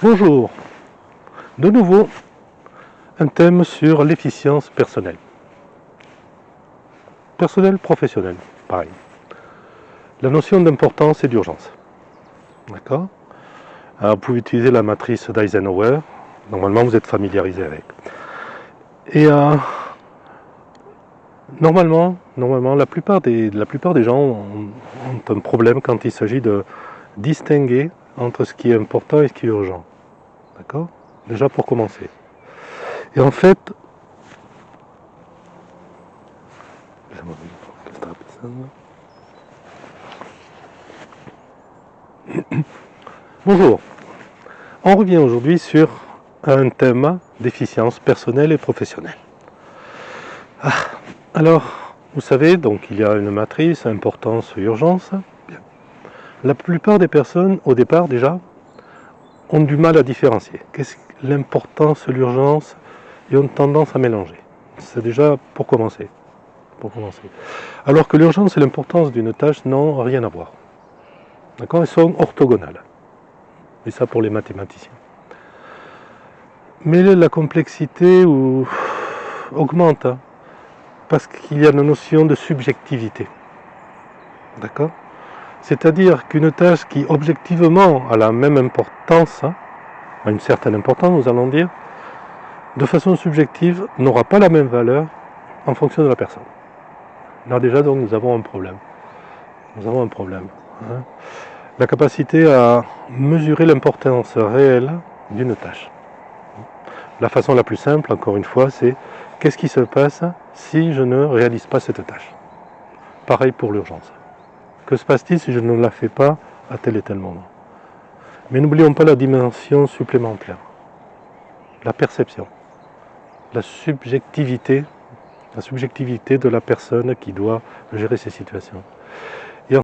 Bonjour, de nouveau un thème sur l'efficience personnelle. Personnelle, professionnelle, pareil. La notion d'importance et d'urgence. D'accord? Alors, vous pouvez utiliser la matrice d'Eisenhower. Normalement, vous êtes familiarisé avec. Et normalement, la plupart des gens ont un problème quand il s'agit de distinguer entre ce qui est important et ce qui est urgent. D'accord? Déjà pour commencer. Et en fait, bonjour, on revient aujourd'hui sur un thème d'efficience personnelle et professionnelle. Alors, vous savez, donc il y a une matrice, importance, urgence. Bien. La plupart des personnes, au départ déjà, ont du mal à différencier. Qu'est-ce que l'importance, l'urgence, et ont tendance à mélanger. C'est déjà pour commencer. Alors que l'urgence et l'importance d'une tâche n'ont rien à voir. D'accord? Elles sont orthogonales. Et ça pour les mathématiciens. Mais la complexité augmente, hein, parce qu'il y a une notion de subjectivité. D'accord? C'est-à-dire qu'une tâche qui objectivement a la même importance, hein, a une certaine importance, nous allons dire, de façon subjective, n'aura pas la même valeur en fonction de la personne. Là déjà, donc, nous avons un problème. Hein. La capacité à mesurer l'importance réelle d'une tâche. La façon la plus simple, encore une fois, c'est qu'est-ce qui se passe si je ne réalise pas cette tâche? Pareil pour l'urgence. Que se passe-t-il si je ne la fais pas à tel et tel moment? Mais n'oublions pas la dimension supplémentaire, la perception, la subjectivité de la personne qui doit gérer ces situations.